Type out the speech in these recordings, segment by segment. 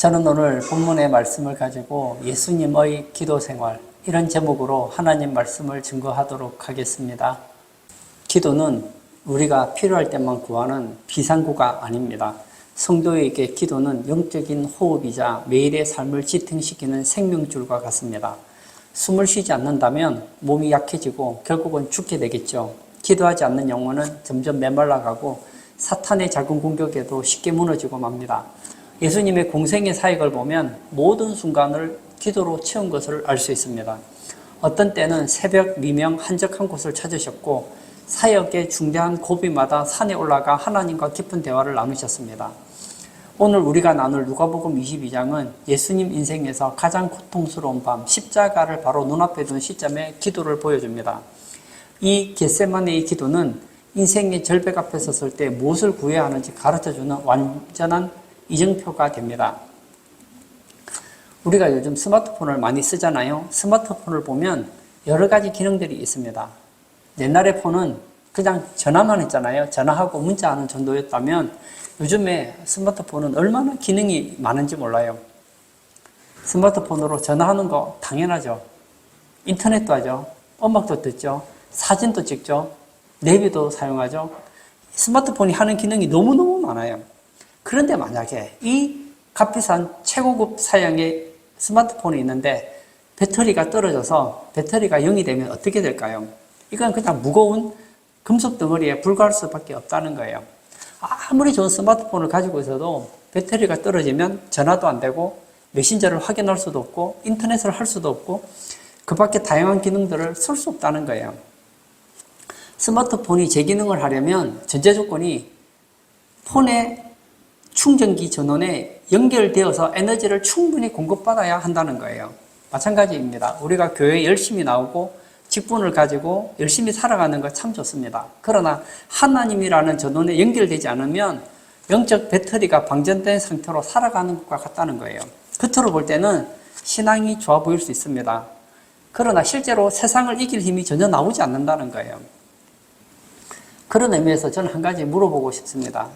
저는 오늘 본문의 말씀을 가지고 예수님의 기도 생활, 이런 제목으로 하나님 말씀을 증거하도록 하겠습니다. 기도는 우리가 필요할 때만 구하는 비상구가 아닙니다. 성도에게 기도는 영적인 호흡이자 매일의 삶을 지탱시키는 생명줄과 같습니다. 숨을 쉬지 않는다면 몸이 약해지고 결국은 죽게 되겠죠. 기도하지 않는 영혼은 점점 메말라가고 사탄의 작은 공격에도 쉽게 무너지고 맙니다. 예수님의 공생의 사역을 보면 모든 순간을 기도로 채운 것을 알 수 있습니다. 어떤 때는 새벽 미명 한적한 곳을 찾으셨고 사역의 중대한 고비마다 산에 올라가 하나님과 깊은 대화를 나누셨습니다. 오늘 우리가 나눌 누가복음 22장은 예수님 인생에서 가장 고통스러운 밤 십자가를 바로 눈앞에 둔 시점에 기도를 보여줍니다. 이 겟세마네의 기도는 인생의 절벽 앞에 섰을 때 무엇을 구해야 하는지 가르쳐주는 완전한 이정표가 됩니다. 우리가 요즘 스마트폰을 많이 쓰잖아요. 스마트폰을 보면 여러 가지 기능들이 있습니다. 옛날의 폰은 그냥 전화만 했잖아요. 전화하고 문자하는 정도였다면 요즘에 스마트폰은 얼마나 기능이 많은지 몰라요. 스마트폰으로 전화하는 거 당연하죠. 인터넷도 하죠. 음악도 듣죠. 사진도 찍죠. 내비도 사용하죠. 스마트폰이 하는 기능이 너무너무 많아요. 그런데 만약에 이 값비싼 최고급 사양의 스마트폰이 있는데 배터리가 떨어져서 배터리가 0이 되면 어떻게 될까요? 이건 그냥 무거운 금속 덩어리에 불과할 수밖에 없다는 거예요. 아무리 좋은 스마트폰을 가지고 있어도 배터리가 떨어지면 전화도 안 되고 메신저를 확인할 수도 없고 인터넷을 할 수도 없고 그 밖에 다양한 기능들을 쓸 수 없다는 거예요. 스마트폰이 제 기능을 하려면 전제 조건이 폰의 충전기 전원에 연결되어서 에너지를 충분히 공급받아야 한다는 거예요. 마찬가지입니다. 우리가 교회에 열심히 나오고 직분을 가지고 열심히 살아가는 거 참 좋습니다. 그러나 하나님이라는 전원에 연결되지 않으면 영적 배터리가 방전된 상태로 살아가는 것과 같다는 거예요. 겉으로 볼 때는 신앙이 좋아 보일 수 있습니다. 그러나 실제로 세상을 이길 힘이 전혀 나오지 않는다는 거예요. 그런 의미에서 저는 한 가지 물어보고 싶습니다.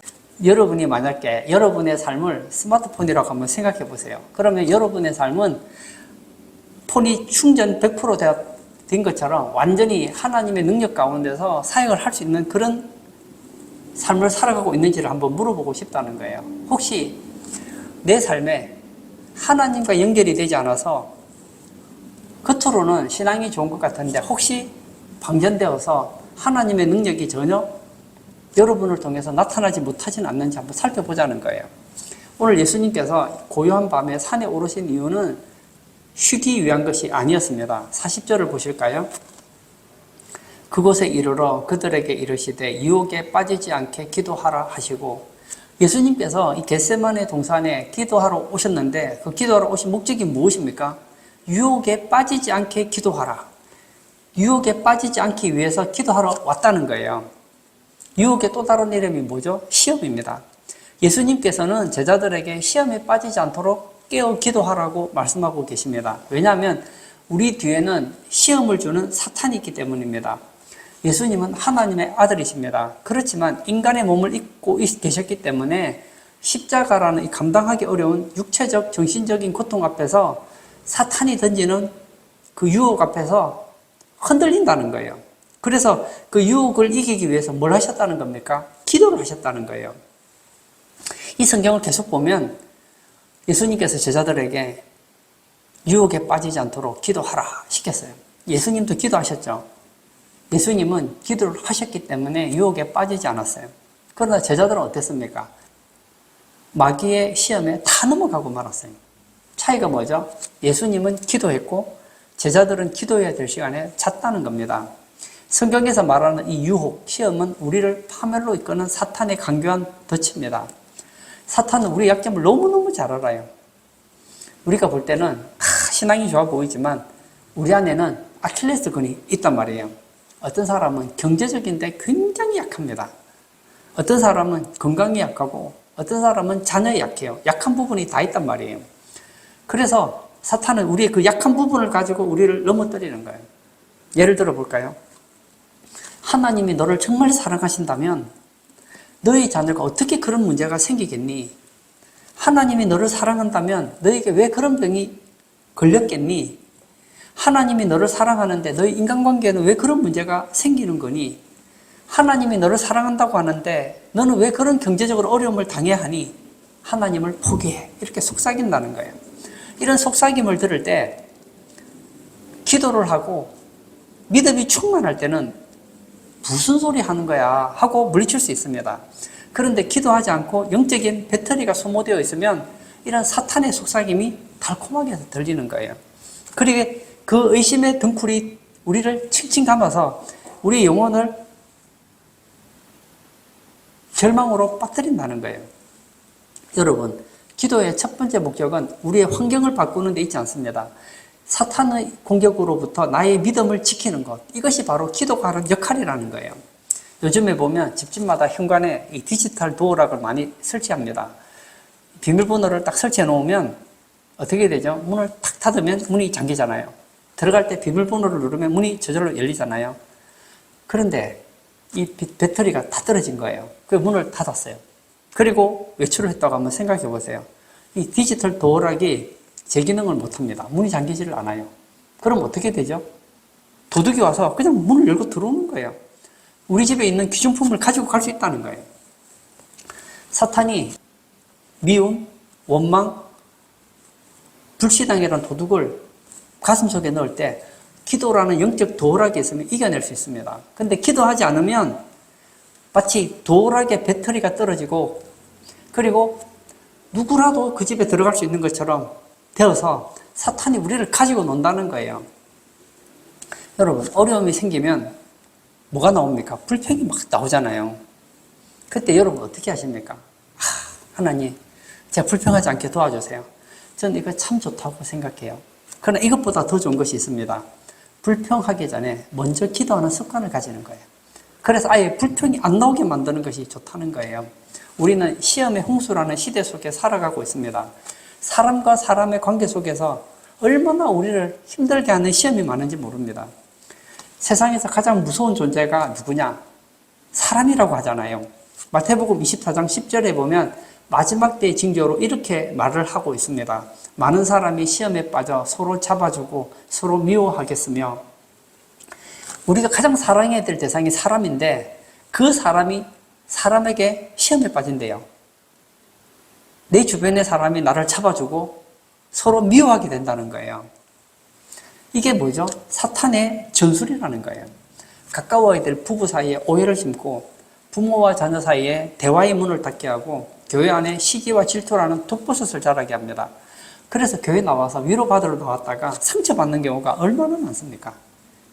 여러분이 만약에 여러분의 삶을 스마트폰이라고 한번 생각해 보세요. 그러면 여러분의 삶은 폰이 충전 100% 된 것처럼 완전히 하나님의 능력 가운데서 사역을 할 수 있는 그런 삶을 살아가고 있는지를 한번 물어보고 싶다는 거예요. 혹시 내 삶에 하나님과 연결이 되지 않아서 겉으로는 신앙이 좋은 것 같은데 혹시 방전되어서 하나님의 능력이 전혀 여러분을 통해서 나타나지 못하지는 않는지 한번 살펴보자는 거예요. 오늘 예수님께서 고요한 밤에 산에 오르신 이유는 쉬기 위한 것이 아니었습니다. 40절을 보실까요? 그곳에 이르러 그들에게 이르시되 유혹에 빠지지 않게 기도하라 하시고, 예수님께서 이 겟세마네 동산에 기도하러 오셨는데 그 기도하러 오신 목적이 무엇입니까? 유혹에 빠지지 않게 기도하라. 유혹에 빠지지 않기 위해서 기도하러 왔다는 거예요. 유혹의 또 다른 이름이 뭐죠? 시험입니다. 예수님께서는 제자들에게 시험에 빠지지 않도록 깨어 기도하라고 말씀하고 계십니다. 왜냐하면 우리 뒤에는 시험을 주는 사탄이 있기 때문입니다. 예수님은 하나님의 아들이십니다. 그렇지만 인간의 몸을 입고 계셨기 때문에 십자가라는 이 감당하기 어려운 육체적, 정신적인 고통 앞에서 사탄이 던지는 그 유혹 앞에서 흔들린다는 거예요. 그래서 그 유혹을 이기기 위해서 뭘 하셨다는 겁니까? 기도를 하셨다는 거예요. 이 성경을 계속 보면 예수님께서 제자들에게 유혹에 빠지지 않도록 기도하라 시켰어요. 예수님도 기도하셨죠. 예수님은 기도를 하셨기 때문에 유혹에 빠지지 않았어요. 그러나 제자들은 어땠습니까? 마귀의 시험에 다 넘어가고 말았어요. 차이가 뭐죠? 예수님은 기도했고 제자들은 기도해야 될 시간에 잤다는 겁니다. 성경에서 말하는 이 유혹, 시험은 우리를 파멸로 이끄는 사탄의 강교한 덫입니다. 사탄은 우리 약점을 너무너무 잘 알아요. 우리가 볼 때는 신앙이 좋아 보이지만 우리 안에는 아킬레스건이 있단 말이에요. 어떤 사람은 경제적인데 굉장히 약합니다. 어떤 사람은 건강이 약하고 어떤 사람은 자녀에 약해요. 약한 부분이 다 있단 말이에요. 그래서 사탄은 우리의 그 약한 부분을 가지고 우리를 넘어뜨리는 거예요. 예를 들어 볼까요? 하나님이 너를 정말 사랑하신다면 너희 자녀가 어떻게 그런 문제가 생기겠니? 하나님이 너를 사랑한다면 너에게 왜 그런 병이 걸렸겠니? 하나님이 너를 사랑하는데 너희 인간관계에는 왜 그런 문제가 생기는 거니? 하나님이 너를 사랑한다고 하는데 너는 왜 그런 경제적으로 어려움을 당해야 하니? 하나님을 포기해. 이렇게 속삭인다는 거예요. 이런 속삭임을 들을 때 기도를 하고 믿음이 충만할 때는 무슨 소리 하는 거야 하고 물리칠 수 있습니다. 그런데 기도하지 않고 영적인 배터리가 소모되어 있으면 이런 사탄의 속삭임이 달콤하게 들리는 거예요. 그리고 그 의심의 등불이 우리를 칭칭 감아서 우리 영혼을 절망으로 빠뜨린다는 거예요. 여러분, 기도의 첫 번째 목적은 우리의 환경을 바꾸는 데 있지 않습니다. 사탄의 공격으로부터 나의 믿음을 지키는 것, 이것이 바로 기도가 하는 역할이라는 거예요. 요즘에 보면 집집마다 현관에 이 디지털 도어락을 많이 설치합니다. 비밀번호를 딱 설치해 놓으면 어떻게 되죠? 문을 탁 닫으면 문이 잠기잖아요. 들어갈 때 비밀번호를 누르면 문이 저절로 열리잖아요. 그런데 이 배터리가 다 떨어진 거예요. 그 문을 닫았어요. 그리고 외출을 했다고 한번 생각해 보세요. 이 디지털 도어락이 제 기능을 못합니다. 문이 잠기지를 않아요. 그럼 어떻게 되죠? 도둑이 와서 그냥 문을 열고 들어오는 거예요. 우리 집에 있는 귀중품을 가지고 갈 수 있다는 거예요. 사탄이 미움, 원망, 불신앙이라는 도둑을 가슴속에 넣을 때 기도라는 영적 도어락이 있으면 이겨낼 수 있습니다. 근데 기도하지 않으면 마치 도어락의 배터리가 떨어지고 그리고 누구라도 그 집에 들어갈 수 있는 것처럼 되어서 사탄이 우리를 가지고 논다는 거예요. 여러분, 어려움이 생기면 뭐가 나옵니까? 불평이 막 나오잖아요. 그때 여러분 어떻게 하십니까? 하나님, 제가 불평하지 않게 도와주세요. 저는 이거 참 좋다고 생각해요. 그러나 이것보다 더 좋은 것이 있습니다. 불평하기 전에 먼저 기도하는 습관을 가지는 거예요. 그래서 아예 불평이 안 나오게 만드는 것이 좋다는 거예요. 우리는 시험의 홍수라는 시대 속에 살아가고 있습니다. 사람과 사람의 관계 속에서 얼마나 우리를 힘들게 하는 시험이 많은지 모릅니다. 세상에서 가장 무서운 존재가 누구냐? 사람이라고 하잖아요. 마태복음 24장 10절에 보면 마지막 때의 징조로 이렇게 말을 하고 있습니다. 많은 사람이 시험에 빠져 서로 잡아주고 서로 미워하겠으며, 우리가 가장 사랑해야 될 대상이 사람인데 그 사람이 사람에게 시험에 빠진대요. 내 주변의 사람이 나를 잡아주고 서로 미워하게 된다는 거예요. 이게 뭐죠? 사탄의 전술이라는 거예요. 가까워야 될 부부 사이에 오해를 심고 부모와 자녀 사이에 대화의 문을 닫게 하고 교회 안에 시기와 질투라는 독버섯을 자라게 합니다. 그래서 교회 나와서 위로받으러 나왔다가 상처받는 경우가 얼마나 많습니까?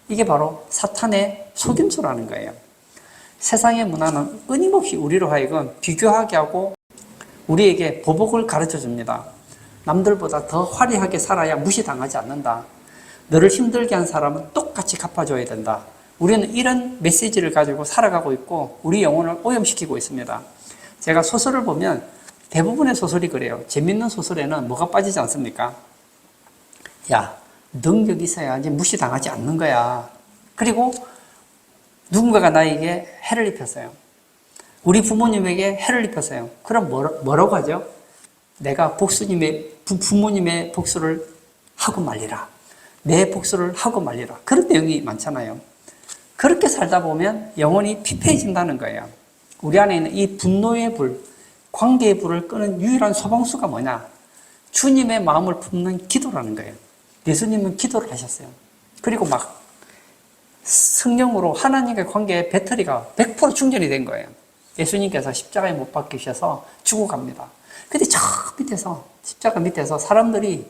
이게 바로 사탄의 속임수라는 거예요. 세상의 문화는 끊임없이 우리로 하여금 비교하게 하고 우리에게 보복을 가르쳐 줍니다. 남들보다 더 화려하게 살아야 무시당하지 않는다. 너를 힘들게 한 사람은 똑같이 갚아줘야 된다. 우리는 이런 메시지를 가지고 살아가고 있고 우리 영혼을 오염시키고 있습니다. 제가 소설을 보면 대부분의 소설이 그래요. 재밌는 소설에는 뭐가 빠지지 않습니까? 야, 능력이 있어야지 무시당하지 않는 거야. 그리고 누군가가 나에게 해를 입혔어요. 우리 부모님에게 해를 입혔어요. 그럼 뭐라고 하죠? 내가 부모님의 복수를 하고 말리라. 내 복수를 하고 말리라. 그런 내용이 많잖아요. 그렇게 살다 보면 영혼이 피폐해진다는 거예요. 우리 안에 있는 이 분노의 불, 관계의 불을 끄는 유일한 소방수가 뭐냐? 주님의 마음을 품는 기도라는 거예요. 예수님은 기도를 하셨어요. 그리고 막 성령으로 하나님과의 관계의 배터리가 100% 충전이 된 거예요. 예수님께서 십자가에 못 박히셔서 죽어갑니다. 근데 저 밑에서, 십자가 밑에서 사람들이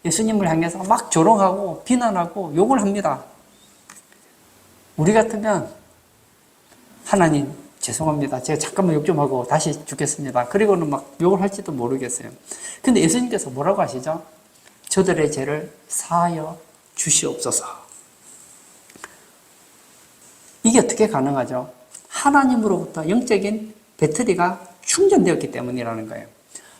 예수님을 향해서 막 조롱하고 비난하고 욕을 합니다. 우리 같으면 하나님 죄송합니다. 제가 잠깐만 욕 좀 하고 다시 죽겠습니다. 그리고는 막 욕을 할지도 모르겠어요. 근데 예수님께서 뭐라고 하시죠? 저들의 죄를 사하여 주시옵소서. 이게 어떻게 가능하죠? 하나님으로부터 영적인 배터리가 충전되었기 때문이라는 거예요.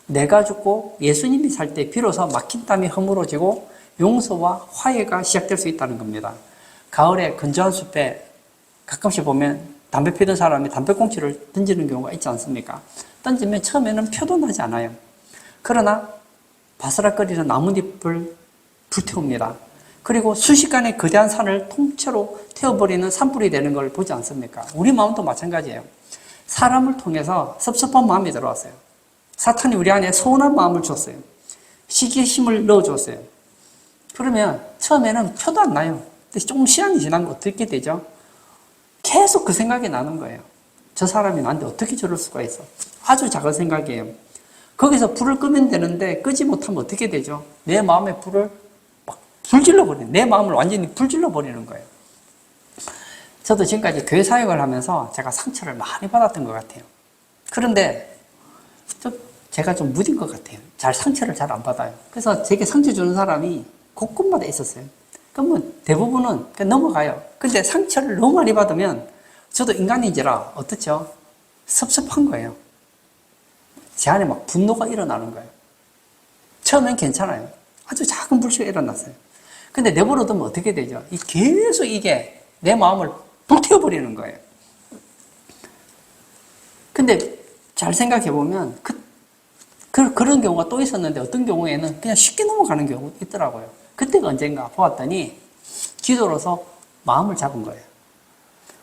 내가 죽고 예수님이 살 때 비로소 막힌 땀이 허물어지고 용서와 화해가 시작될 수 있다는 겁니다. 가을에 건조한 숲에 가끔씩 보면 담배 피던 사람이 담배꽁초를 던지는 경우가 있지 않습니까? 던지면 처음에는 표도 나지 않아요. 그러나 바스락거리는 나뭇잎을 불태웁니다. 그리고 순식간에 거대한 산을 통째로 태워버리는 산불이 되는 걸 보지 않습니까? 우리 마음도 마찬가지예요. 사람을 통해서 섭섭한 마음이 들어왔어요. 사탄이 우리 안에 서운한 마음을 줬어요. 시기심을 넣어줬어요. 그러면 처음에는 표도 안 나요. 근데 조금 시간이 지나면 어떻게 되죠? 계속 그 생각이 나는 거예요. 저 사람이 나한테 어떻게 저럴 수가 있어? 아주 작은 생각이에요. 거기서 불을 끄면 되는데 끄지 못하면 어떻게 되죠? 내 마음에 불을 막 불질러 버리는, 내 마음을 완전히 불질러 버리는 거예요. 저도 지금까지 교회 사역을 하면서 제가 상처를 많이 받았던 것 같아요. 그런데 제가 좀 무딘 것 같아요. 상처를 잘 안 받아요. 그래서 제게 상처 주는 사람이 곳곳마다 있었어요. 그러면 대부분은 그냥 넘어가요. 근데 상처를 너무 많이 받으면 저도 인간인지라 어떻죠? 섭섭한 거예요. 제 안에 막 분노가 일어나는 거예요. 처음엔 괜찮아요. 아주 작은 불씨가 일어났어요. 근데 내버려두면 어떻게 되죠? 계속 이게 내 마음을 불태워버리는 거예요. 근데 잘 생각해보면 그런 경우가 또 있었는데 어떤 경우에는 그냥 쉽게 넘어가는 경우가 있더라고요. 그때가 언젠가 보았더니 기도로서 마음을 잡은 거예요.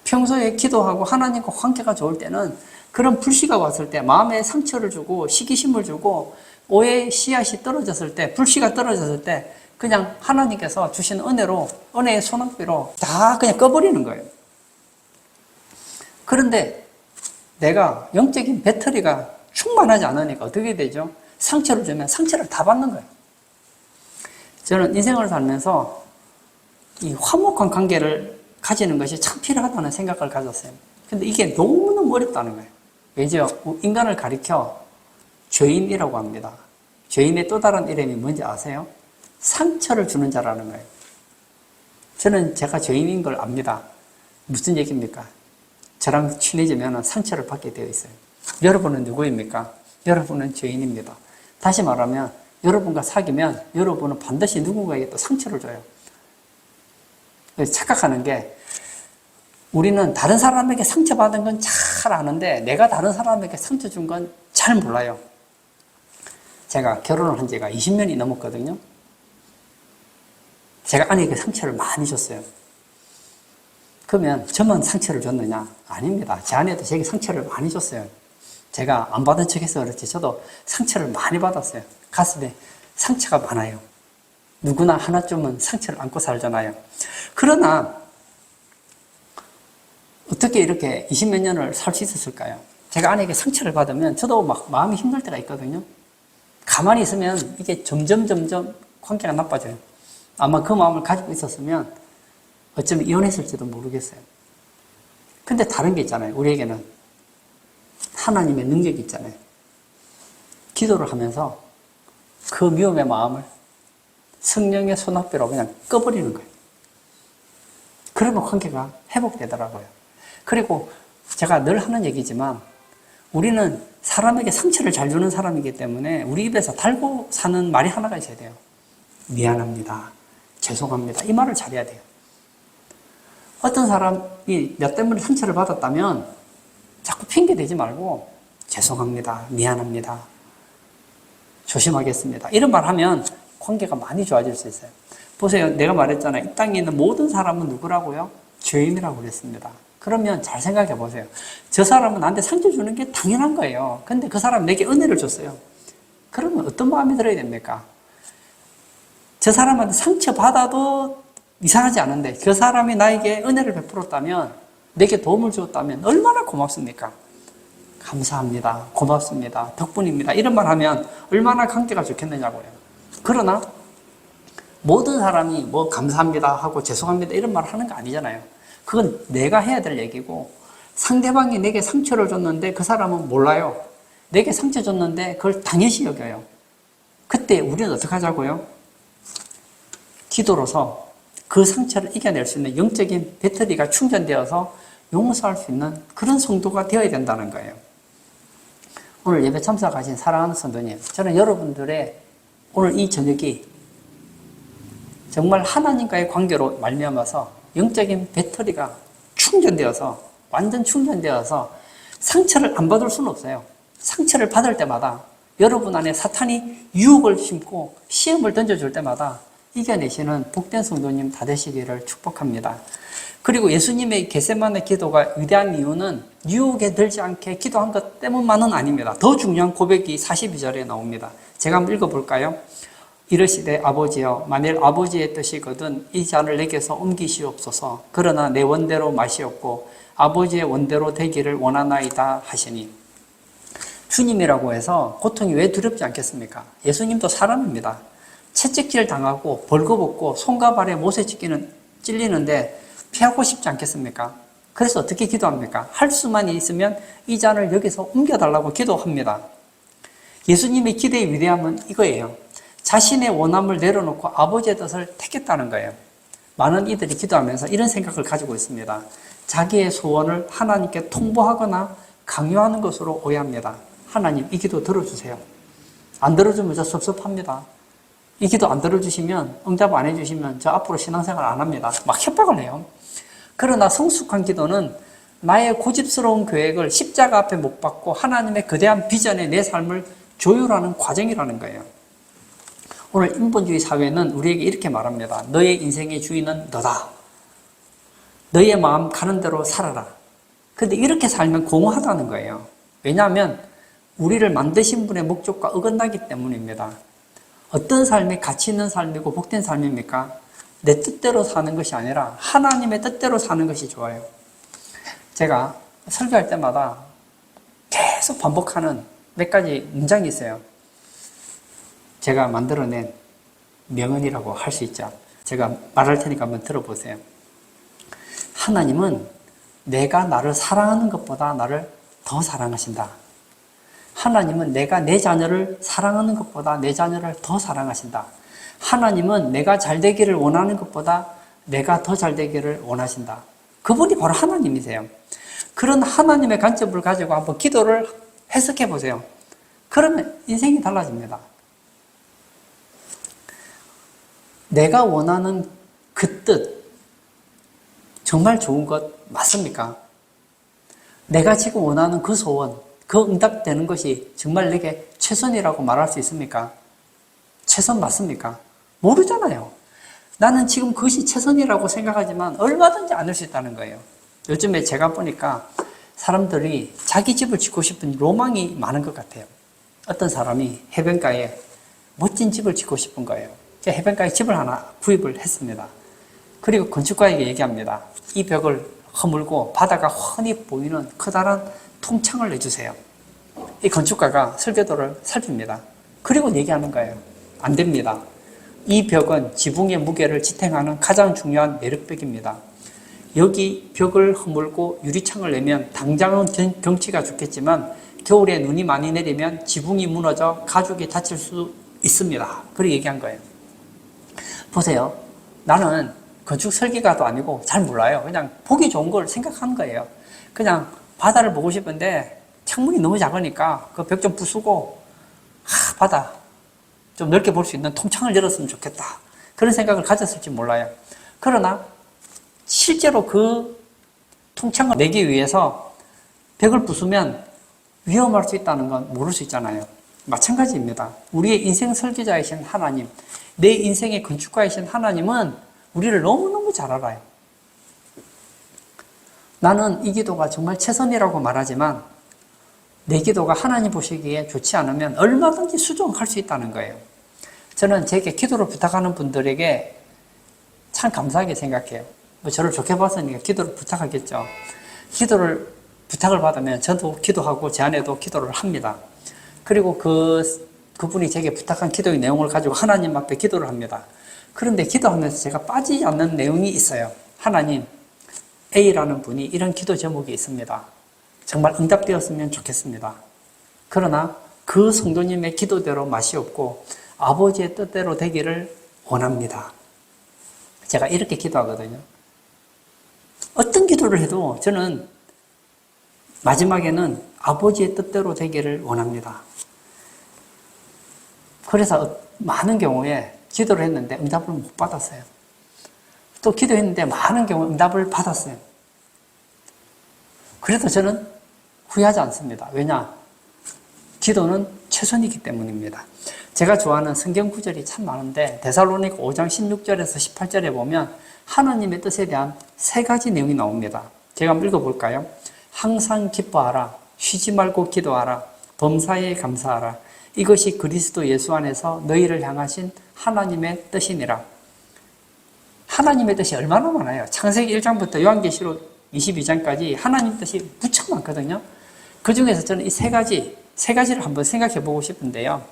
평소에 기도하고 하나님과 관계가 좋을 때는 그런 불씨가 왔을 때 마음에 상처를 주고 시기심을 주고 오해의 씨앗이 떨어졌을 때, 불씨가 떨어졌을 때 그냥 하나님께서 주신 은혜로, 은혜의 소낙비로 다 그냥 꺼버리는 거예요. 그런데 내가 영적인 배터리가 충만하지 않으니까 어떻게 되죠? 상처를 주면 상처를 다 받는 거예요. 저는 인생을 살면서 이 화목한 관계를 가지는 것이 참 필요하다는 생각을 가졌어요. 근데 이게 너무너무 어렵다는 거예요. 왜죠? 인간을 가리켜 죄인이라고 합니다. 죄인의 또 다른 이름이 뭔지 아세요? 상처를 주는 자라는 거예요. 저는 제가 죄인인 걸 압니다. 무슨 얘기입니까? 저랑 친해지면 상처를 받게 되어 있어요. 여러분은 누구입니까? 여러분은 죄인입니다. 다시 말하면 여러분과 사귀면 여러분은 반드시 누군가에게 또 상처를 줘요. 착각하는 게 우리는 다른 사람에게 상처받은 건 잘 아는데 내가 다른 사람에게 상처 준 건 잘 몰라요. 제가 결혼을 한 지가 20년이 넘었거든요. 제가 아내에게 상처를 많이 줬어요. 그러면 저만 상처를 줬느냐? 아닙니다. 제 아내도 제게 상처를 많이 줬어요. 제가 안 받은 척해서 그렇지 저도 상처를 많이 받았어요. 가슴에 상처가 많아요. 누구나 하나쯤은 상처를 안고 살잖아요. 그러나 어떻게 이렇게 20몇 년을 살 수 있었을까요? 제가 아내에게 상처를 받으면 저도 막 마음이 힘들 때가 있거든요. 가만히 있으면 이게 점점 관계가 나빠져요. 아마 그 마음을 가지고 있었으면 어쩌면 이혼했을지도 모르겠어요. 근데 다른 게 있잖아요. 우리에게는 하나님의 능력이 있잖아요. 기도를 하면서 그 미움의 마음을 성령의 손아귀로 그냥 꺼버리는 거예요. 그러면 관계가 회복되더라고요. 그리고 제가 늘 하는 얘기지만 우리는 사람에게 상처를 잘 주는 사람이기 때문에 우리 입에서 달고 사는 말이 하나가 있어야 돼요. 미안합니다. 죄송합니다. 이 말을 잘해야 돼요. 어떤 사람이 나 때문에 상처를 받았다면 자꾸 핑계 대지 말고 죄송합니다. 미안합니다. 조심하겠습니다. 이런 말 하면 관계가 많이 좋아질 수 있어요. 보세요. 내가 말했잖아요. 이 땅에 있는 모든 사람은 누구라고요? 죄인이라고 그랬습니다. 그러면 잘 생각해 보세요. 저 사람은 나한테 상처 주는 게 당연한 거예요. 근데 그 사람은 내게 은혜를 줬어요. 그러면 어떤 마음이 들어야 됩니까? 저 사람한테 상처받아도 이상하지 않은데 그 사람이 나에게 은혜를 베풀었다면 내게 도움을 주었다면 얼마나 고맙습니까? 감사합니다. 고맙습니다. 덕분입니다. 이런 말 하면 얼마나 관계가 좋겠느냐고요. 그러나 모든 사람이 뭐 감사합니다 하고 죄송합니다 이런 말을 하는 거 아니잖아요. 그건 내가 해야 될 얘기고 상대방이 내게 상처를 줬는데 그 사람은 몰라요. 내게 상처 줬는데 그걸 당연시 여겨요. 그때 우리는 어떻게 하자고요? 기도로서 그 상처를 이겨낼 수 있는 영적인 배터리가 충전되어서 용서할 수 있는 그런 성도가 되어야 된다는 거예요. 오늘 예배 참석하신 사랑하는 성도님, 저는 여러분들의 오늘 이 저녁이 정말 하나님과의 관계로 말미암아서 영적인 배터리가 충전되어서 완전 충전되어서 상처를 안 받을 수는 없어요. 상처를 받을 때마다 여러분 안에 사탄이 유혹을 심고 시험을 던져줄 때마다 이겨내시는 복된 성도님 다 되시기를 축복합니다. 그리고 예수님의 겟세마네 기도가 위대한 이유는 유혹에 들지 않게 기도한 것 때문만은 아닙니다. 더 중요한 고백이 42절에 나옵니다. 제가 한번 읽어볼까요? 이르시되 아버지여 만일 아버지의 뜻이거든 이 잔을 내게서 옮기시옵소서. 그러나 내 원대로 마시옵고 아버지의 원대로 되기를 원하나이다 하시니. 주님이라고 해서 고통이 왜 두렵지 않겠습니까? 예수님도 사람입니다. 채찍질 당하고 벌거벗고 손과 발에 못에 찔리는데 피하고 싶지 않겠습니까? 그래서 어떻게 기도합니까? 할 수만 있으면 이 잔을 여기서 옮겨달라고 기도합니다. 예수님의 기도의 위대함은 이거예요. 자신의 원함을 내려놓고 아버지의 뜻을 택했다는 거예요. 많은 이들이 기도하면서 이런 생각을 가지고 있습니다. 자기의 소원을 하나님께 통보하거나 강요하는 것으로 오해합니다. 하나님, 이 기도 들어주세요. 안 들어주면 저 섭섭합니다. 이 기도 안 들어주시면, 응답 안 해주시면 저 앞으로 신앙생활 안 합니다. 막 협박을 해요. 그러나 성숙한 기도는 나의 고집스러운 계획을 십자가 앞에 못 박고 하나님의 거대한 비전에 내 삶을 조율하는 과정이라는 거예요. 오늘 인본주의 사회는 우리에게 이렇게 말합니다. 너의 인생의 주인은 너다. 너의 마음 가는 대로 살아라. 그런데 이렇게 살면 공허하다는 거예요. 왜냐하면 우리를 만드신 분의 목적과 어긋나기 때문입니다. 어떤 삶이 가치 있는 삶이고 복된 삶입니까? 내 뜻대로 사는 것이 아니라 하나님의 뜻대로 사는 것이 좋아요. 제가 설교할 때마다 계속 반복하는 몇 가지 문장이 있어요. 제가 만들어낸 명언이라고 할 수 있죠. 제가 말할 테니까 한번 들어보세요. 하나님은 내가 나를 사랑하는 것보다 나를 더 사랑하신다. 하나님은 내가 내 자녀를 사랑하는 것보다 내 자녀를 더 사랑하신다. 하나님은 내가 잘 되기를 원하는 것보다 내가 더 잘 되기를 원하신다. 그분이 바로 하나님이세요. 그런 하나님의 관점을 가지고 한번 기도를 해석해 보세요. 그러면 인생이 달라집니다. 내가 원하는 그 뜻, 정말 좋은 것 맞습니까? 내가 지금 원하는 그 소원, 그 응답되는 것이 정말 내게 최선이라고 말할 수 있습니까? 최선 맞습니까? 모르잖아요. 나는 지금 그것이 최선이라고 생각하지만 얼마든지 않을 수 있다는 거예요. 요즘에 제가 보니까 사람들이 자기 집을 짓고 싶은 로망이 많은 것 같아요. 어떤 사람이 해변가에 멋진 집을 짓고 싶은 거예요. 제가 해변가에 집을 하나 구입을 했습니다. 그리고 건축가에게 얘기합니다. 이 벽을 허물고 바다가 훤히 보이는 커다란 통창을 내주세요. 이 건축가가 설계도를 살핍니다. 그리고 얘기하는 거예요. 안 됩니다. 이 벽은 지붕의 무게를 지탱하는 가장 중요한 내력벽입니다. 여기 벽을 허물고 유리창을 내면 당장은 경치가 좋겠지만 겨울에 눈이 많이 내리면 지붕이 무너져 가족이 다칠 수 있습니다. 그렇게 얘기한 거예요. 보세요. 나는 건축 설계가도 아니고 잘 몰라요. 그냥 보기 좋은 걸 생각하는 거예요. 그냥 바다를 보고 싶은데 창문이 너무 작으니까 그 벽 좀 부수고 바다 좀 넓게 볼 수 있는 통창을 열었으면 좋겠다. 그런 생각을 가졌을지 몰라요. 그러나 실제로 그 통창을 내기 위해서 벽을 부수면 위험할 수 있다는 건 모를 수 있잖아요. 마찬가지입니다. 우리의 인생 설계자이신 하나님, 내 인생의 건축가이신 하나님은 우리를 너무너무 잘 알아요. 나는 이 기도가 정말 최선이라고 말하지만 내 기도가 하나님 보시기에 좋지 않으면 얼마든지 수정할 수 있다는 거예요. 저는 제게 기도를 부탁하는 분들에게 참 감사하게 생각해요. 저를 좋게 봤으니까 기도를 부탁하겠죠. 기도를 부탁을 받으면 저도 기도하고 제 아내도 기도를 합니다. 그리고 그분이 제게 부탁한 기도의 내용을 가지고 하나님 앞에 기도를 합니다. 그런데 기도하면서 제가 빠지지 않는 내용이 있어요. 하나님, A라는 분이 이런 기도 제목이 있습니다. 정말 응답되었으면 좋겠습니다. 그러나 그 성도님의 기도대로 맛이 없고 아버지의 뜻대로 되기를 원합니다. 제가 이렇게 기도하거든요. 어떤 기도를 해도 저는 마지막에는 아버지의 뜻대로 되기를 원합니다. 그래서 많은 경우에 기도를 했는데 응답을 못 받았어요. 또 기도했는데 많은 경우 응답을 받았어요. 그래도 저는 후회하지 않습니다. 왜냐? 기도는 최선이기 때문입니다. 제가 좋아하는 성경 구절이 참 많은데 데살로니가 5장 16절에서 18절에 보면 하나님의 뜻에 대한 3가지 내용이 나옵니다. 제가 한번 읽어볼까요? 항상 기뻐하라. 쉬지 말고 기도하라. 범사에 감사하라. 이것이 그리스도 예수 안에서 너희를 향하신 하나님의 뜻이니라. 하나님의 뜻이 얼마나 많아요. 창세기 1장부터 요한계시록 22장까지 하나님 뜻이 무척 많거든요. 그 중에서 저는 이 3가지를 한번 생각해 보고 싶은데요.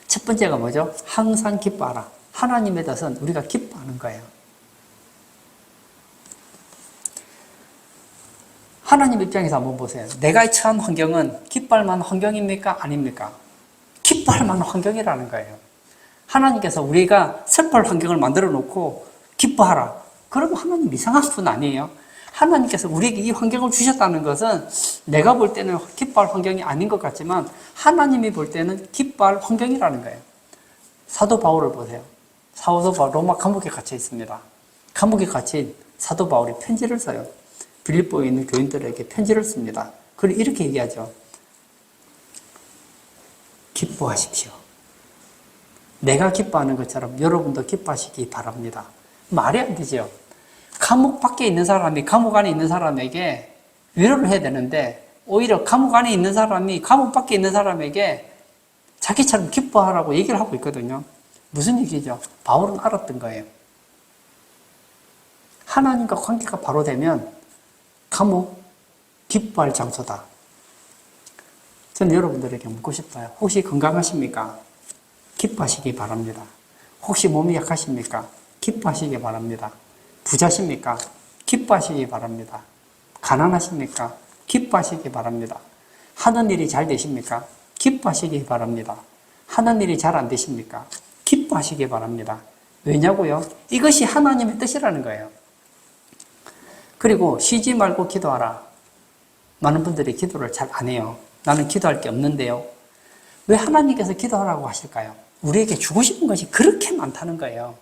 첫 번째가 뭐죠? 항상 기뻐하라. 하나님의 뜻은 우리가 기뻐하는 거예요. 하나님 입장에서 한번 보세요. 내가 처한 환경은 기뻐할 만한 환경입니까? 아닙니까? 기뻐할 만한 환경이라는 거예요. 하나님께서 우리가 슬퍼할 환경을 만들어 놓고 기뻐하라. 그러면 하나님 이상한 분 아니에요? 하나님께서 우리에게 이 환경을 주셨다는 것은 내가 볼 때는 기뻐할 환경이 아닌 것 같지만 하나님이 볼 때는 기뻐할 환경이라는 거예요. 사도 바울을 보세요. 사도 바울 로마 감옥에 갇혀 있습니다. 감옥에 갇힌 사도 바울이 편지를 써요. 빌립보에 있는 교인들에게 편지를 씁니다. 그리고 이렇게 얘기하죠. 기뻐하십시오. 내가 기뻐하는 것처럼 여러분도 기뻐하시기 바랍니다. 말이 안 되죠. 감옥 밖에 있는 사람이 감옥 안에 있는 사람에게 위로를 해야 되는데 오히려 감옥 안에 있는 사람이 감옥 밖에 있는 사람에게 자기처럼 기뻐하라고 얘기를 하고 있거든요. 무슨 얘기죠? 바울은 알았던 거예요. 하나님과 관계가 바로 되면 감옥 기뻐할 장소다. 저는 여러분들에게 묻고 싶어요. 혹시 건강하십니까? 기뻐하시기 바랍니다. 혹시 몸이 약하십니까? 기뻐하시기 바랍니다. 부자십니까? 기뻐하시기 바랍니다. 가난하십니까? 기뻐하시기 바랍니다. 하는 일이 잘 되십니까? 기뻐하시기 바랍니다. 하는 일이 잘 안 되십니까? 기뻐하시기 바랍니다. 왜냐고요? 이것이 하나님의 뜻이라는 거예요. 그리고 쉬지 말고 기도하라. 많은 분들이 기도를 잘 안 해요. 나는 기도할 게 없는데요. 왜 하나님께서 기도하라고 하실까요? 우리에게 주고 싶은 것이 그렇게 많다는 거예요.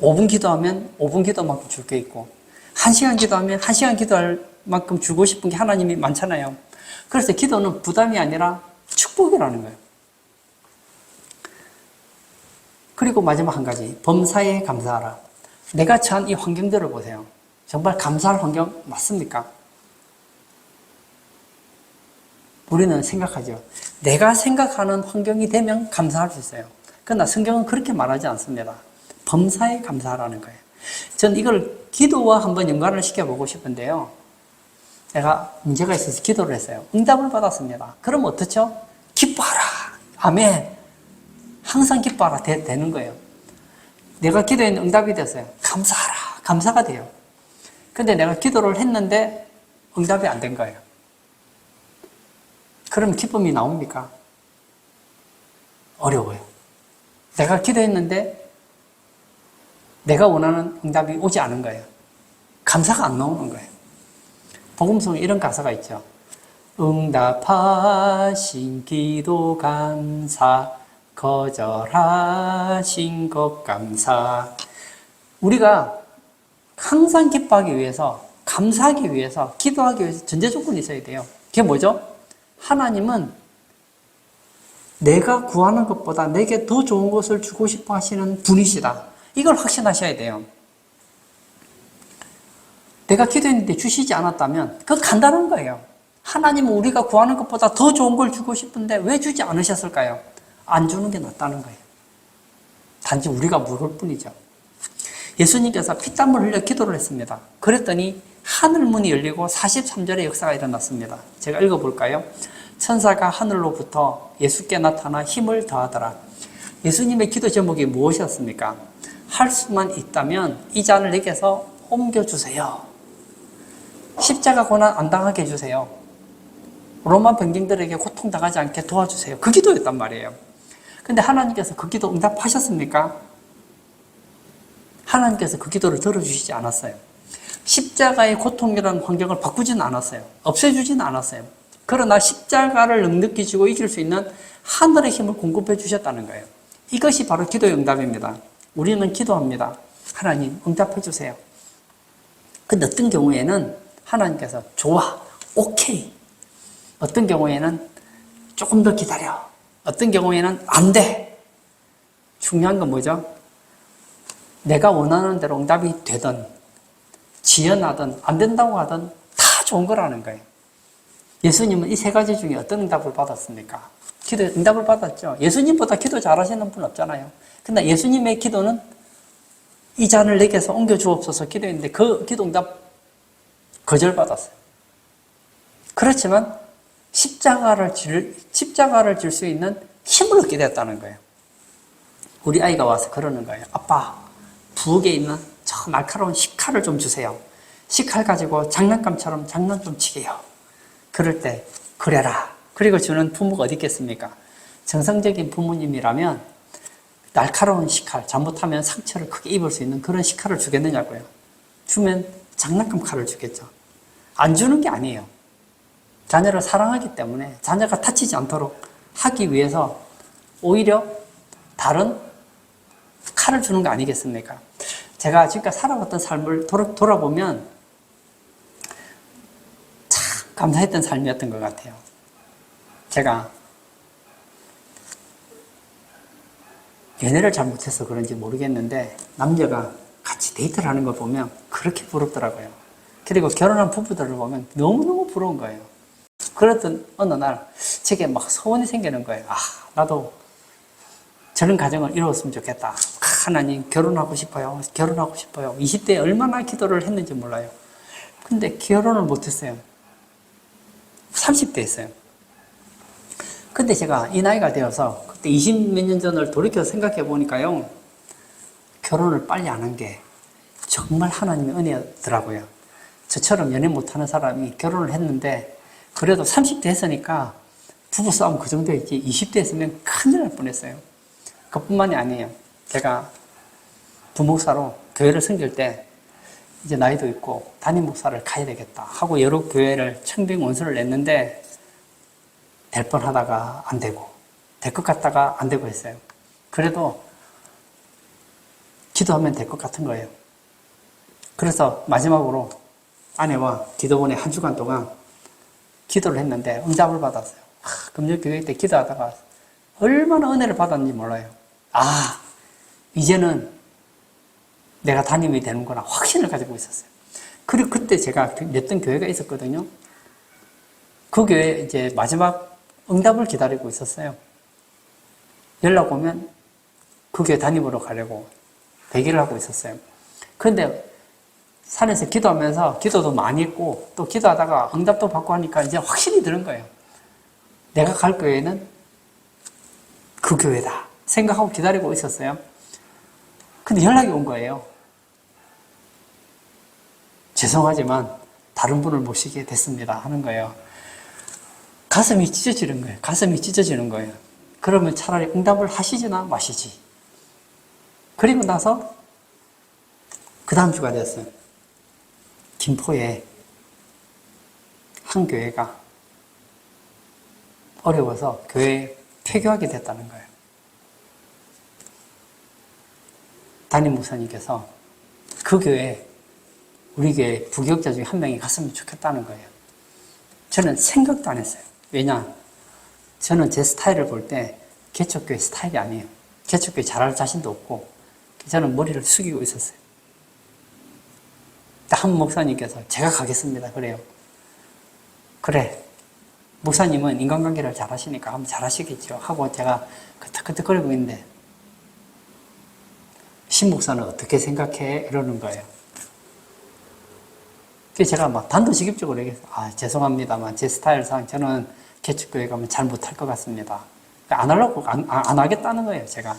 5분 기도하면 5분 기도만큼 줄 게 있고 1시간 기도하면 1시간 기도할 만큼 주고 싶은 게 하나님이 많잖아요. 그래서 기도는 부담이 아니라 축복이라는 거예요. 그리고 마지막 한 가지, 범사에 감사하라. 내가 처한 이 환경들을 보세요. 정말 감사할 환경 맞습니까? 우리는 생각하죠. 내가 생각하는 환경이 되면 감사할 수 있어요. 그러나 성경은 그렇게 말하지 않습니다. 범사에 감사하라는 거예요. 전 이걸 기도와 한번 연관을 시켜보고 싶은데요. 내가 문제가 있어서 기도를 했어요. 응답을 받았습니다. 그럼 어떻죠? 기뻐하라. 아멘. 항상 기뻐하라. 되는 거예요. 내가 기도했는데 응답이 됐어요. 감사하라. 감사가 돼요. 근데 내가 기도를 했는데 응답이 안 된 거예요. 그럼 기쁨이 나옵니까? 어려워요. 내가 기도했는데 내가 원하는 응답이 오지 않은 거예요. 감사가 안 나오는 거예요. 복음성에 이런 가사가 있죠. 응답하신 기도 감사, 거절하신 것 감사. 우리가 항상 기뻐하기 위해서, 감사하기 위해서, 기도하기 위해서 전제 조건이 있어야 돼요. 그게 뭐죠? 하나님은 내가 구하는 것보다 내게 더 좋은 것을 주고 싶어 하시는 분이시다. 이걸 확신하셔야 돼요. 내가 기도했는데 주시지 않았다면 그건 간단한 거예요. 하나님은 우리가 구하는 것보다 더 좋은 걸 주고 싶은데 왜 주지 않으셨을까요? 안 주는 게 낫다는 거예요. 단지 우리가 모를 뿐이죠. 예수님께서 피땀을 흘려 기도를 했습니다. 그랬더니 하늘문이 열리고 43절의 역사가 일어났습니다. 제가 읽어볼까요? 천사가 하늘로부터 예수께 나타나 힘을 더하더라. 예수님의 기도 제목이 무엇이었습니까? 할 수만 있다면 이 잔을 내게서 옮겨주세요. 십자가 고난 안 당하게 해주세요. 로마 병정들에게 고통당하지 않게 도와주세요. 그 기도였단 말이에요. 근데 하나님께서 그 기도 응답하셨습니까? 하나님께서 그 기도를 들어주시지 않았어요. 십자가의 고통이라는 환경을 바꾸지는 않았어요. 없애주지는 않았어요. 그러나 십자가를 넉넉히 지고 이길 수 있는 하늘의 힘을 공급해 주셨다는 거예요. 이것이 바로 기도의 응답입니다. 우리는 기도합니다. 하나님 응답해 주세요. 근데 어떤 경우에는 하나님께서 좋아, 오케이. 어떤 경우에는 조금 더 기다려. 어떤 경우에는 안 돼. 중요한 건 뭐죠? 내가 원하는 대로 응답이 되든 지연하든 안 된다고 하든 다 좋은 거라는 거예요. 예수님은 이 세 가지 중에 어떤 응답을 받았습니까? 기도 응답을 받았죠. 예수님보다 기도 잘하시는 분 없잖아요. 근데 예수님의 기도는 이 잔을 내게서 옮겨 주옵소서 기도했는데 그 기도 응답 거절받았어요. 그렇지만 십자가를 질 수 있는 힘을 얻게 됐다는 거예요. 우리 아이가 와서 그러는 거예요. 아빠, 부엌에 있는 저 날카로운 식칼을 좀 주세요. 식칼 가지고 장난감처럼 장난 좀 치게요. 그럴 때 그래라. 그리고 주는 부모가 어디 있겠습니까? 정상적인 부모님이라면 날카로운 식칼, 잘못하면 상처를 크게 입을 수 있는 그런 식칼을 주겠느냐고요. 주면 장난감 칼을 주겠죠. 안 주는 게 아니에요. 자녀를 사랑하기 때문에 자녀가 다치지 않도록 하기 위해서 오히려 다른 칼을 주는 거 아니겠습니까? 제가 지금까지 살아왔던 삶을 돌아보면 참 감사했던 삶이었던 것 같아요. 제가 연애를 잘못해서 그런지 모르겠는데 남녀가 같이 데이트를 하는 걸 보면 그렇게 부럽더라고요. 그리고 결혼한 부부들을 보면 너무너무 부러운 거예요. 그랬던 어느 날 제게 막 소원이 생기는 거예요. 아, 나도 저런 가정을 이루었으면 좋겠다. 하나님, 결혼하고 싶어요. 결혼하고 싶어요. 20대에 얼마나 기도를 했는지 몰라요. 근데 결혼을 못했어요. 30대 했어요. 근데 제가 이 나이가 되어서 그때 20몇 년 전을 돌이켜 생각해 보니까요. 결혼을 빨리 안 한 게 정말 하나님의 은혜더라고요. 저처럼 연애 못하는 사람이 결혼을 했는데 그래도 30대 했으니까 부부싸움 그 정도였지 20대 했으면 큰일 날 뻔했어요. 그뿐만이 아니에요. 제가 부목사로 교회를 섬길 때 이제 나이도 있고 담임 목사를 가야 되겠다 하고 여러 교회를 청빙 원서를 냈는데 될 뻔하다가 안 되고 될 것 같다가 안 되고 했어요. 그래도 기도하면 될 것 같은 거예요. 그래서 마지막으로 아내와 기도원에 한 주간 동안 기도를 했는데 응답을 받았어요. 금요교회 때 기도하다가 얼마나 은혜를 받았는지 몰라요. 아, 이제는 내가 담임이 되는구나 확신을 가지고 있었어요. 그리고 그때 제가 냈던 교회가 있었거든요. 그 교회 이제 마지막 응답을 기다리고 있었어요. 연락 오면 그 교회 담임으로 가려고 대기를 하고 있었어요. 그런데 산에서 기도하면서 기도도 많이 했고 또 기도하다가 응답도 받고 하니까 이제 확신이 드는 거예요. 내가 갈 교회는 그 교회다 생각하고 기다리고 있었어요. 근데 연락이 온 거예요. 죄송하지만 다른 분을 모시게 됐습니다 하는 거예요. 가슴이 찢어지는 거예요. 가슴이 찢어지는 거예요. 그러면 차라리 응답을 하시지나 마시지. 그리고 나서 그 다음 주가 됐어요. 김포에 한 교회가 어려워서 교회에 폐교하게 됐다는 거예요. 담임 목사님께서 그 교회에 우리 교회 부교육자 중에 한 명이 갔으면 좋겠다는 거예요. 저는 생각도 안 했어요. 왜냐? 저는 제 스타일을 볼 때 개척교회 스타일이 아니에요. 개척교회 잘할 자신도 없고 저는 머리를 숙이고 있었어요. 한 목사님께서 제가 가겠습니다. 그래요. 그래. 목사님은 인간관계를 잘 하시니까 한번 잘 하시겠죠. 하고 제가 그득그득거리고 있는데 신 목사는 어떻게 생각해? 이러는 거예요. 그래서 제가 막 단도직입적으로 얘기했어요. 아, 죄송합니다만 제 스타일상 저는 개척교회 가면 잘 못할 것 같습니다. 안 하려고, 안 하겠다는 거예요, 제가.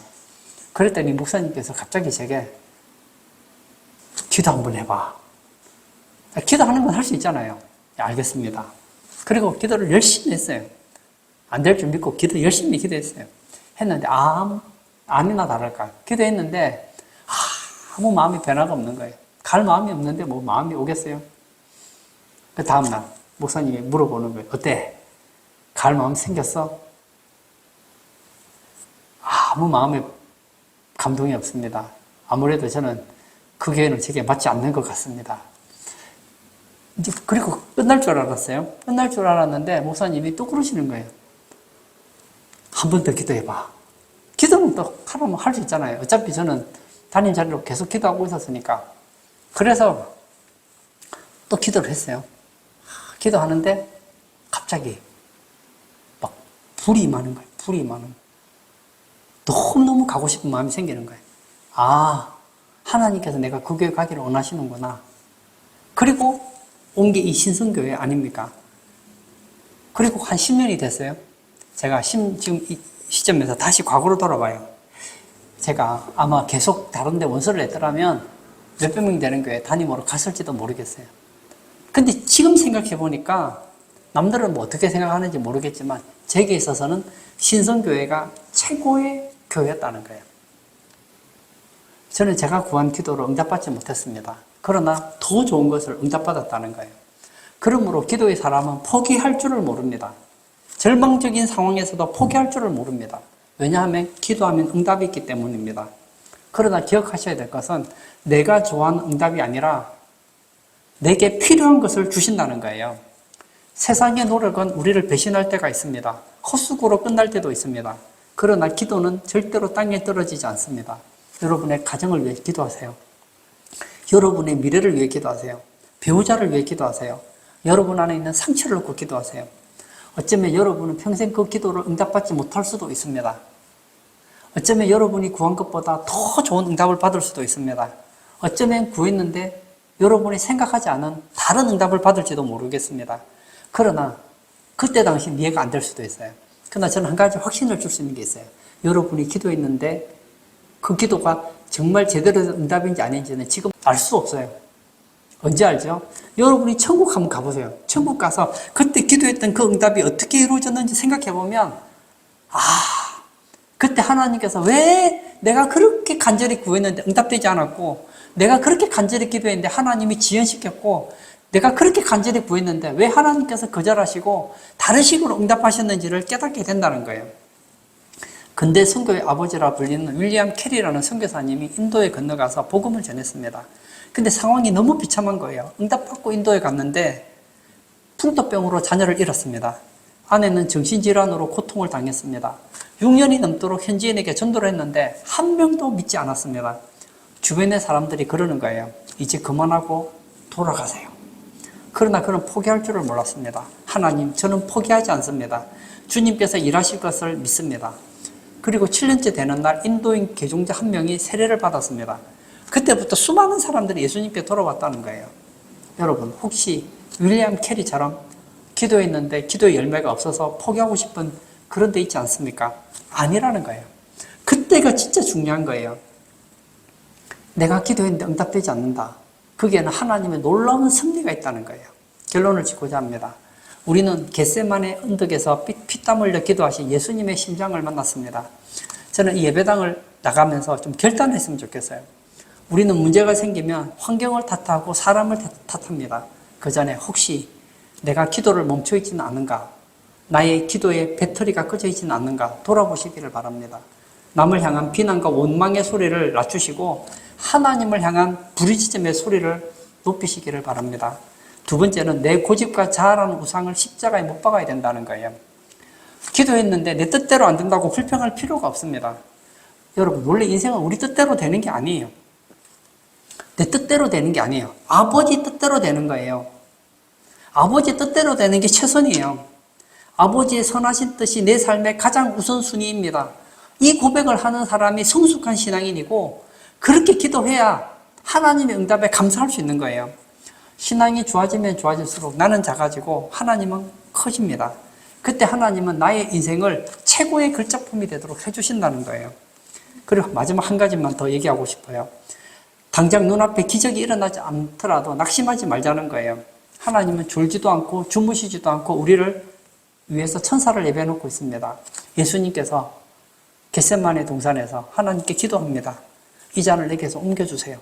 그랬더니 목사님께서 갑자기 제게 기도 한번 해봐. 기도하는 건 할 수 있잖아요. 알겠습니다. 그리고 기도를 열심히 했어요. 안 될 줄 믿고 열심히 기도했어요. 했는데 아니나 다를까. 기도했는데 아무 마음의 변화가 없는 거예요. 갈 마음이 없는데 뭐 마음이 오겠어요? 그 다음날 목사님이 물어보는 거예요. 어때? 갈 마음 생겼어? 아무 마음에 감동이 없습니다. 아무래도 저는 그 교회는 제게 맞지 않는 것 같습니다. 이제 그리고 끝날 줄 알았어요. 끝날 줄 알았는데 목사님이 또 그러시는 거예요. 한 번 더 기도해봐. 기도는 또 하라면 할 수 있잖아요. 어차피 저는 담임 자리로 계속 기도하고 있었으니까. 그래서 또 기도를 했어요. 기도하는데 갑자기 막 불이 임하는 거예요. 불이 임하는 거예요. 너무너무 가고 싶은 마음이 생기는 거예요. 아, 하나님께서 내가 그 교회 가기를 원하시는구나. 그리고 온 게 이 신성교회 아닙니까? 그리고 한 10년이 됐어요. 제가 지금 이 시점에서 다시 과거로 돌아봐요. 제가 아마 계속 다른 데 원서를 냈더라면 몇백 명 되는 교회 담임으로 갔을지도 모르겠어요. 근데 지금 생각해 보니까 남들은 뭐 어떻게 생각하는지 모르겠지만 제게 있어서는 신성교회가 최고의 교회였다는 거예요. 저는 제가 구한 기도를 응답받지 못했습니다. 그러나 더 좋은 것을 응답받았다는 거예요. 그러므로 기도의 사람은 포기할 줄을 모릅니다. 절망적인 상황에서도 포기할 줄을 모릅니다. 왜냐하면 기도하면 응답이 있기 때문입니다. 그러나 기억하셔야 될 것은 내가 좋아하는 응답이 아니라 내게 필요한 것을 주신다는 거예요. 세상의 노력은 우리를 배신할 때가 있습니다. 헛수고로 끝날 때도 있습니다. 그러나 기도는 절대로 땅에 떨어지지 않습니다. 여러분의 가정을 위해 기도하세요. 여러분의 미래를 위해 기도하세요. 배우자를 위해 기도하세요. 여러분 안에 있는 상처를 놓고 기도하세요. 어쩌면 여러분은 평생 그 기도를 응답받지 못할 수도 있습니다. 어쩌면 여러분이 구한 것보다 더 좋은 응답을 받을 수도 있습니다. 어쩌면 구했는데 여러분이 생각하지 않은 다른 응답을 받을지도 모르겠습니다. 그러나 그때 당시 이해가 안 될 수도 있어요. 그러나 저는 한 가지 확신을 줄 수 있는 게 있어요. 여러분이 기도했는데 그 기도가 정말 제대로 된 응답인지 아닌지는 지금 알 수 없어요. 언제 알죠? 여러분이 천국 한번 가보세요. 천국 가서 그때 기도했던 그 응답이 어떻게 이루어졌는지 생각해보면 그때 하나님께서 왜 내가 그렇게 간절히 구했는데 응답되지 않았고 내가 그렇게 간절히 기도했는데 하나님이 지연시켰고 내가 그렇게 간절히 구했는데 왜 하나님께서 거절하시고 다른 식으로 응답하셨는지를 깨닫게 된다는 거예요. 근대 선교의 아버지라 불리는 윌리엄 캐리라는 선교사님이 인도에 건너가서 복음을 전했습니다. 근데 상황이 너무 비참한 거예요. 응답받고 인도에 갔는데 풍토병으로 자녀를 잃었습니다. 아내는 정신질환으로 고통을 당했습니다. 6년이 넘도록 현지인에게 전도를 했는데 한 명도 믿지 않았습니다. 주변의 사람들이 그러는 거예요. 이제 그만하고 돌아가세요. 그러나 그는 포기할 줄을 몰랐습니다. 하나님, 저는 포기하지 않습니다. 주님께서 일하실 것을 믿습니다. 그리고 7년째 되는 날 인도인 개종자 한 명이 세례를 받았습니다. 그때부터 수많은 사람들이 예수님께 돌아왔다는 거예요. 여러분, 혹시 윌리엄 캐리처럼 기도했는데 기도의 열매가 없어서 포기하고 싶은 그런 데 있지 않습니까? 아니라는 거예요. 그때가 진짜 중요한 거예요. 내가 기도했는데 응답되지 않는다. 거기에는 하나님의 놀라운 섭리가 있다는 거예요. 결론을 짓고자 합니다. 우리는 겟세마네 언덕에서 피땀 흘려 기도하신 예수님의 심장을 만났습니다. 저는 이 예배당을 나가면서 좀 결단했으면 좋겠어요. 우리는 문제가 생기면 환경을 탓하고 사람을 탓합니다. 그 전에 혹시 내가 기도를 멈춰 있지는 않은가? 나의 기도에 배터리가 꺼져 있지는 않는가? 돌아보시기를 바랍니다. 남을 향한 비난과 원망의 소리를 낮추시고 하나님을 향한 부르짖음의 소리를 높이시기를 바랍니다. 두 번째는 내 고집과 자아라는 우상을 십자가에 못 박아야 된다는 거예요. 기도했는데 내 뜻대로 안 된다고 불평할 필요가 없습니다. 여러분, 원래 인생은 우리 뜻대로 되는 게 아니에요. 내 뜻대로 되는 게 아니에요. 아버지 뜻대로 되는 거예요. 아버지 뜻대로 되는 게 최선이에요. 아버지의 선하신 뜻이 내 삶의 가장 우선순위입니다. 이 고백을 하는 사람이 성숙한 신앙인이고 그렇게 기도해야 하나님의 응답에 감사할 수 있는 거예요. 신앙이 좋아지면 좋아질수록 나는 작아지고 하나님은 커집니다. 그때 하나님은 나의 인생을 최고의 글작품이 되도록 해주신다는 거예요. 그리고 마지막 한 가지만 더 얘기하고 싶어요. 당장 눈앞에 기적이 일어나지 않더라도 낙심하지 말자는 거예요. 하나님은 졸지도 않고 주무시지도 않고 우리를 위해서 천사를 예배해놓고 있습니다. 예수님께서 겟세마네 동산에서 하나님께 기도합니다. 이 잔을 내게서 옮겨주세요.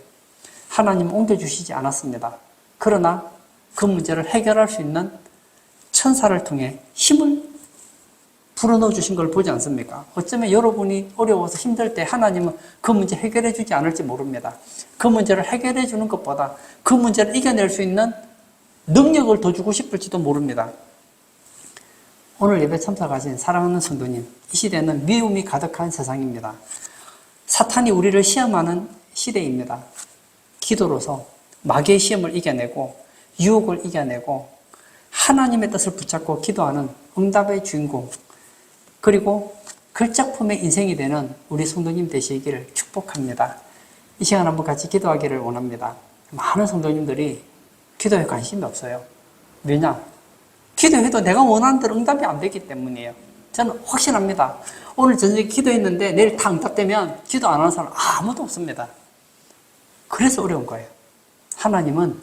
하나님은 옮겨주시지 않았습니다. 그러나 그 문제를 해결할 수 있는 천사를 통해 힘을 불어넣어 주신 걸 보지 않습니까? 어쩌면 여러분이 어려워서 힘들 때 하나님은 그 문제 해결해 주지 않을지 모릅니다. 그 문제를 해결해 주는 것보다 그 문제를 이겨낼 수 있는 능력을 더 주고 싶을지도 모릅니다. 오늘 예배 참석하신 사랑하는 성도님, 이 시대는 미움이 가득한 세상입니다. 사탄이 우리를 시험하는 시대입니다. 기도로서 마귀의 시험을 이겨내고 유혹을 이겨내고 하나님의 뜻을 붙잡고 기도하는 응답의 주인공, 그리고 걸작품의 인생이 되는 우리 성도님 되시기를 축복합니다. 이 시간 한번 같이 기도하기를 원합니다. 많은 성도님들이 기도에 관심이 없어요. 왜냐? 기도해도 내가 원하는 대로 응답이 안 되기 때문이에요. 저는 확신합니다. 오늘 저녁에 기도했는데 내일 다 응답되면 기도 안 하는 사람 아무도 없습니다. 그래서 어려운 거예요. 하나님은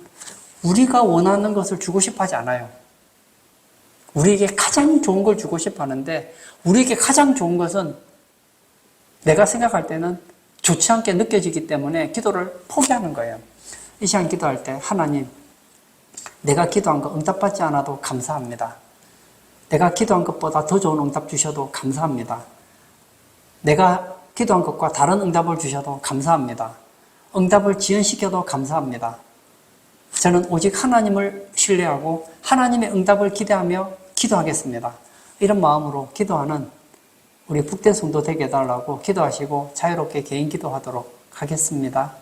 우리가 원하는 것을 주고 싶어 하지 않아요. 우리에게 가장 좋은 걸 주고 싶어 하는데 우리에게 가장 좋은 것은 내가 생각할 때는 좋지 않게 느껴지기 때문에 기도를 포기하는 거예요. 이 시간 기도할 때 하나님, 내가 기도한 거 응답받지 않아도 감사합니다. 내가 기도한 것보다 더 좋은 응답 주셔도 감사합니다. 내가 기도한 것과 다른 응답을 주셔도 감사합니다. 응답을 지연시켜도 감사합니다. 저는 오직 하나님을 신뢰하고 하나님의 응답을 기대하며 기도하겠습니다. 이런 마음으로 기도하는 우리 북된 성도 되게 해달라고 기도하시고 자유롭게 개인 기도하도록 하겠습니다.